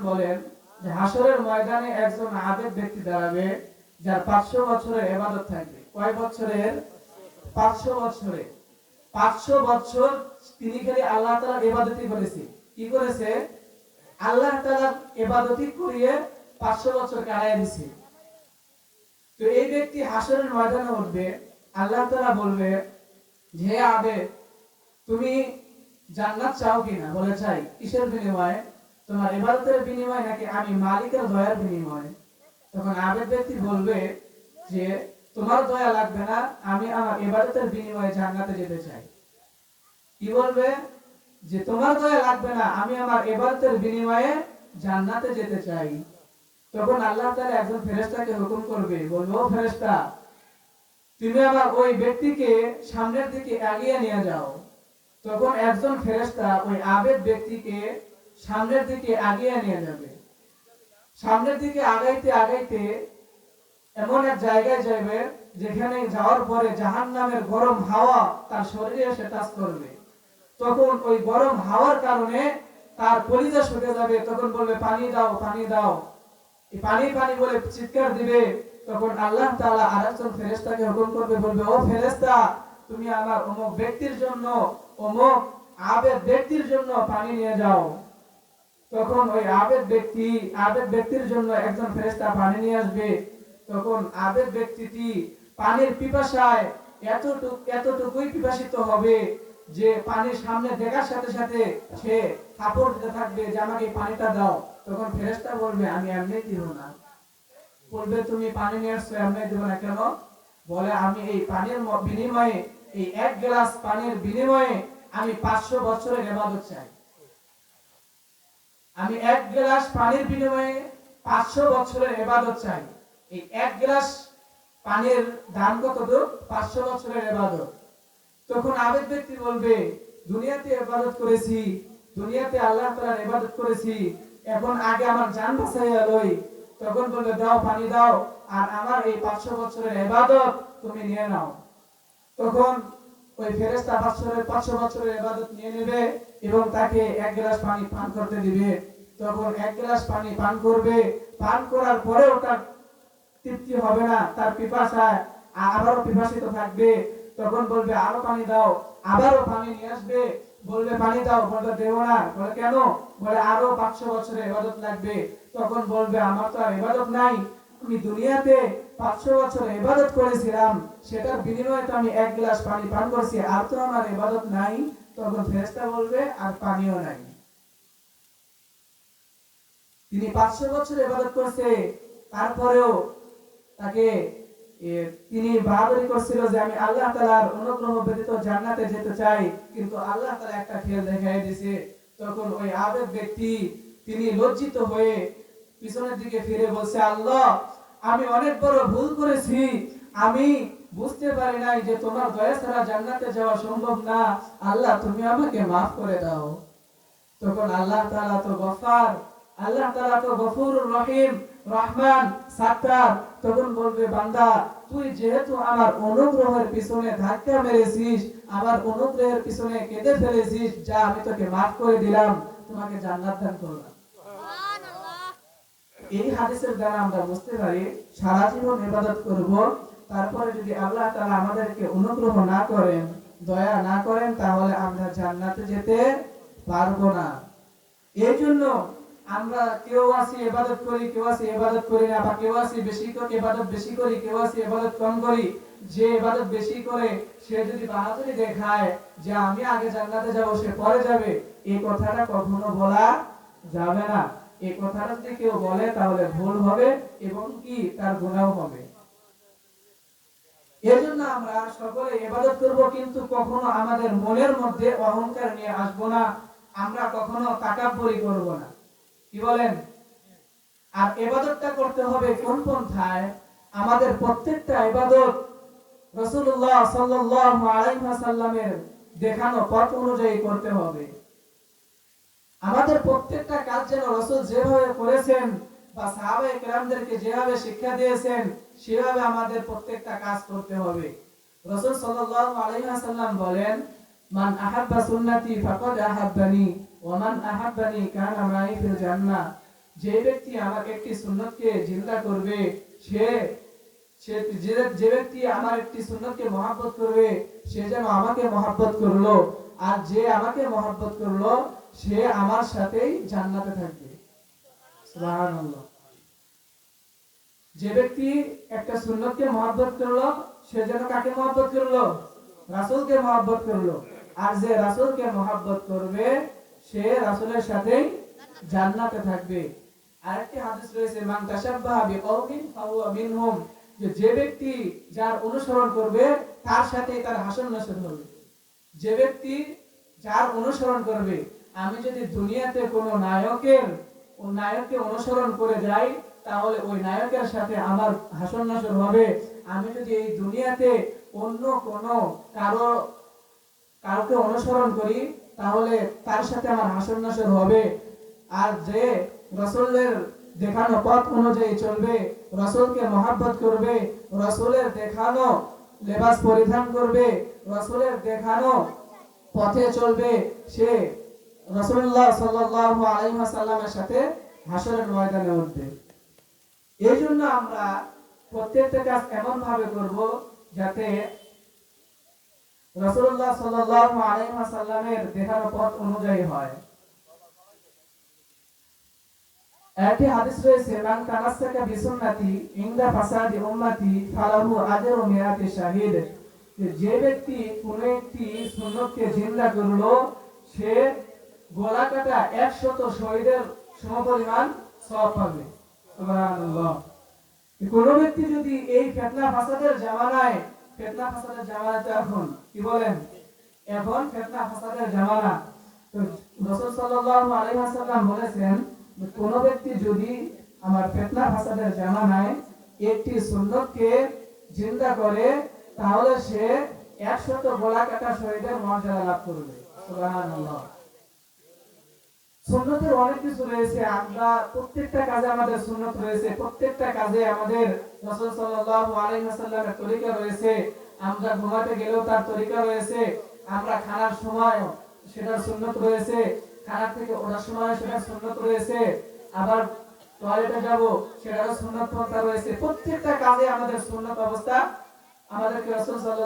বলেন যে হাসরের ময়দানে একজন আবেদ ব্যক্তি দাঁড়াবে যার 500 বছরের ইবাদত থাকবে। কয় বছরের? 500 বছরের। 500 বছর তিনি খালি আল্লাহ তাআলার ইবাদতই করেছে। কি করেছে? আল্লাহ তাআলার ইবাদতই করিয়ে 500 বছর কাটায় দিয়েছে। তো এই ব্যক্তি হাসরের ময়দানে উঠবে, আল্লাহ তাআলা বলবে যে হে আবেদ, তুমি জান্নাত চাও কিনা? বলে চাই। কিসের বিনিময়ে? তোমার ইবাদতের বিনিময়ে নাকি আমি মালিকের দয়ার বিনিময়ে? তখন আবেদ ব্যক্তি বলবে যে তোমার দয়া লাগবে না, আমি আমার ইবাদতের বিনিময়ে জান্নাতে যেতে চাই। কি বলবে? যে তোমার দয়া লাগবে না, আমি আমার ইবাদতের বিনিময়ে জান্নাতে যেতে চাই। তখন আল্লাহ তাআলা একজন ফেরেশতাকে হুকুম করবে, বলবে ও ফেরেশতা, তুমি আমার ওই ব্যক্তিকে সামনের দিকে এগিয়ে নিয়ে যাও। তখন একজন ফেরেশতা ওই আবেদ ব্যক্তিকে সামনের দিকে এগিয়ে নিয়ে যাবে। সামনের দিকে আগাইতে আগাইতে এমন এক জায়গায় যাবে যেখানে যাওয়ার পরে জাহান্নামের গরম হাওয়া তার শরীরে এসে টাচ করবে। তখন ওই গরম হাওয়ার কারণে তার কলিজা শুকে যাবে। তখন বলবে পানি দাও, পানি দাও। এই পানি পানি বলে চিৎকার দিবে। তখন আল্লাহ তাআলা আরেকজন ফেরেশতাকে হুকুম করবে, বলবে ও ফেরেশতা, তুমি আমার অমুক ব্যক্তির জন্য, অমুক আবেদ ব্যক্তির জন্য পানি নিয়ে যাও। তখন ওই আবেদ ব্যক্তির জন্য একজন ফেরেশতা পানি নিয়ে আসবে। তখন আবেদ ব্যক্তিটি পানির পিপাসায় এতটুকুই পিপাসিত হবে যে পানির সামনে দেখার সাথে সাথে সে থাপড় দিতে থাকবে যে আমাকে এই পানিটা দাও। তখন ফেরেশতা বলবে আমি এমনি দিব না। বলবে তুমি পানি নিয়ে আসছো, এমনি দিব না কেন? বলে আমি এই পানির বিনিময়ে, এই এক গ্লাস পানির বিনিময়ে আমি 500 বছরের ইবাদত চাই। আমি এক গ্লাস পানির বিনিময়ে 500 বছরের ইবাদত চাই। এই এক গ্লাস পানির দাম কত? 500 বছরের ইবাদত। তখন আবেদ ব্যক্তি বলবে দুনিয়াতে ইবাদত করেছি, দুনিয়াতে আল্লাহ তাআলার ইবাদত করেছি, এখন আগে আমার জান বাঁচাইয়া লই। তখন বলবে দাও, পানি দাও, আর আমার এই 500 বছরের ইবাদত তুমি নিয়ে নাও। তখন ওই ফেরেশতা 500 বছরের ইবাদত নিয়ে নেবে এবং তাকে এক গ্লাস পানি পান করতে দিবে। তখন এক গ্লাস পানি পান করবে। পান করার পরেও তার তৃপ্তি হবে না, তার পিপাসায় আবারও পিপাসিত থাকবে। তখন বলবে আরো পানি দাও, আবারও পানি নিয়ে আসবে। বলবে পানি দাও, বলবে দেব না। বলে কেন? বলে আরো 500 বছরের ইবাদত লাগবে। তখন বলবে আমার তো আর ইবাদত নাই, আমি দুনিয়াতে 500 বছর ইবাদত করেছিলাম, সেটার বিনিময়ে তো আমি এক গ্লাস পানি পান করছি, আর তো আমার ইবাদত নাই। তখন ফেরেশতা বলবে আর পানিও নাই। তিনি 500 বছর ইবাদত করছে, তারপরেও তাকে তিনি বাহাদুরি করছিল যে আমি আল্লাহ তাআলার অনুগ্রহ ব্যতীত জান্নাতে যেতে চাই, কিন্তু আল্লাহ তাআলা একটা খেল দেখাই দিয়েছে। তখন ওই আবেদ ব্যক্তি তিনি লজ্জিত হয়ে পিছনের দিকে ফিরে বলছে, আল্লাহ, আমি অনেক বড় ভুল করেছি, আমি বুঝতে পারি নাই যে তোমার দয়া ছাড়া জান্নাতে যাওয়া সম্ভব না। আল্লাহ, তুমি আমাকে মাফ করে দাও। তখন আল্লাহ তাআলা তো গফফার, আল্লাহ তাআলা তো গফুরুর রহিম, রহমান, সাত্তার। তখন বলবে বান্দা, তুই যেহেতু আমার অনুগ্রহের পিছনে ধাক্কা মেরেছিস, আমার অনুগ্রহের পিছনে কেঁদে ফেলেছিস, যা আমি তোকে মাফ করে দিলাম, তোমাকে জান্নাত দান করলাম। সুবহানাল্লাহ। এই হাদিসের দ্বারা আমরা বুঝতে পারি সারা জীবন ইবাদত করব, তারপরে যদি আল্লাহ তাআলা আমাদেরকে অনুগ্রহ না করেন, দয়া না করেন, তাহলে আমরা জান্নাতে যেতে পারবো না। এই জন্য আমরা কেউ আসি ইবাদত করি, কেউ আসি ইবাদত করি না, বা কেউ আসি ইবাদত বেশি করি, কেউ আসি ইবাদত কম করি। যে ইবাদত বেশি করে সে যদি বাহাদুরি দেখায় যে আমি আগে জান্নাতে যাব, সে পরে যাবে, এই কথাটা কখনো বলা যাবে না। এই কথাটা যদি কেউ বলে তাহলে ভুল হবে এবং কি তার গুনাহ হবে। এজন্য আমরা সকলে ইবাদত করব, কিন্তু কখনো আমাদের মনের মধ্যে অহংকার নিয়ে আসব না, আমরা কখনো তাকাব্বুরি করব না। কি বলেন? আর ইবাদতটা করতে হবে কোন পন্থায়? আমাদের প্রত্যেকটা ইবাদত রাসূলুল্লাহ সাল্লাল্লাহু আলাইহি ওয়াসাল্লামের দেখানো পথ অনুযায়ী করতে হবে। আমাদের প্রত্যেকটা কাজ যেন রাসূল যেভাবে করেছেন বা সাহাবায়ে কেরামদেরকে যেভাবে শিক্ষা দিয়েছেন, সেভাবে আমাদের প্রত্যেকটা কাজ করতে হবে। রাসূল সাল্লাল্লাহু আলাইহি ওয়াসাল্লাম বলেন, মান আহাব্বা সুন্নতি ফাকাদ আহাব্বানি ওয়া মান আহাব্বানি কানা মাই ফিল জান্নাহ। যে ব্যক্তি আমার একটি সুন্নতকে জিন্দা করবে, সে সে যে ব্যক্তি আমার একটি সুন্নতকে মহব্বত করবে, সে যেন আমাকে মহব্বত করলো, আর যে আমাকে মহব্বত করলো সে আমার সাথেই জান্নাতে থাকবে। সুবহানাল্লাহ। যে ব্যক্তি একটা সুন্নতকে মহব্বত করলো, সে যেন কাকে মহব্বত করলো? রাসূলকে মহব্বত করলো। আর যে রাসূলকে মহব্বত করবে সে রাসূলের সাথেই জান্নাতে থাকবে। আরেকটি হাদিস রয়েছে, মান তাশাব্বাহা বিকওমিন ফাহুয়া মিনহুম, যে ব্যক্তি যার অনুসরণ করবে তার সাথেই তার হাসর নাসর হবে। যে ব্যক্তি যার অনুসরণ করবে, আমি যদি দুনিয়াতে কোনো নায়ককে অনুসরণ করে যাই, তাহলে ওই নায়কের সাথে আমার হাসর নাসর হবে। আমি যদি এই দুনিয়াতে অন্য কোনো কাউকে অনুসরণ করি, তাহলে তার সাথে আমার হাসর নাসর হবে। আর যে রাসূলের দেখানো পথ অনুযায়ী চলবে, রাসূলকে মহব্বত করবে, রাসূলের দেখানো লেবাস পরিধান করবে, রাসূলের দেখানো পথে চলবে, সে রাসূলুল্লাহ সাল্লাল্লাহু আলাইহি ওয়াসাল্লামের সাথে হাসরের ময়দানে উঠবে। এই জন্য আমরা প্রত্যেকটা কাজ এমন ভাবে করব যাতে রাসূলুল্লাহ সাল্লাল্লাহু আলাইহি ওয়াসাল্লামের দেখানো পথ অনুযায়ী হয়। একটি হাদিস রয়েছে, মান তামাসসাকা বিসুন্নতি ইনদা ফাসাদি উম্মতি ফালাহু আজরু মিয়াতি শাহিদ, যে ব্যক্তি কোন একটি সুন্নতকে জিন্দা করলো, সে গলা কাটা 100 শহীদের সমপরিমাণ সওয়াব পাবে। সুবহানাল্লাহ। কোন ব্যক্তি যদি এই ফিতনা ফাসাদের জামানায়, ফিতনা ফাসাদের জামানা তো এখন কি বলেন, এখন ফিতনা ফাসাদের জামানা, তো রাসূল সাল্লাল্লাহু আলাইহি ওয়াসাল্লাম বলেছেন, কোন ব্যক্তি যদি আমার ফিতনা ফাসাদের জামানায় একটি সুন্নতকে জিন্দা করে, তাহলে সে 100 গলা কাটা শহীদের মর্যাদা লাভ করবে। সুবহানাল্লাহ। সুন্নতের অনেক কিছু রয়েছে, আমরা প্রত্যেকটা কাজে আমাদের সুন্নত রয়েছে, প্রত্যেকটা কাজে আমাদের রাসূল সাল্লাল্লাহু আলাইহি ওয়াসাল্লামের তরিকা রয়েছে। আমরা ঘুমাতে গেলেও তার তরিকা রয়েছে, আমরা খানার সময় সেটার সুন্নত রয়েছে, খানা থেকে ওঠার সময় সেটার সুন্নত রয়েছে, আবার টয়লেটে যাব সেটারও সুন্নত রয়েছে। প্রত্যেকটা কাজে আমাদের সুন্নত অবস্থা আমাদেরকে রাসূল সাল্লাল্লাহু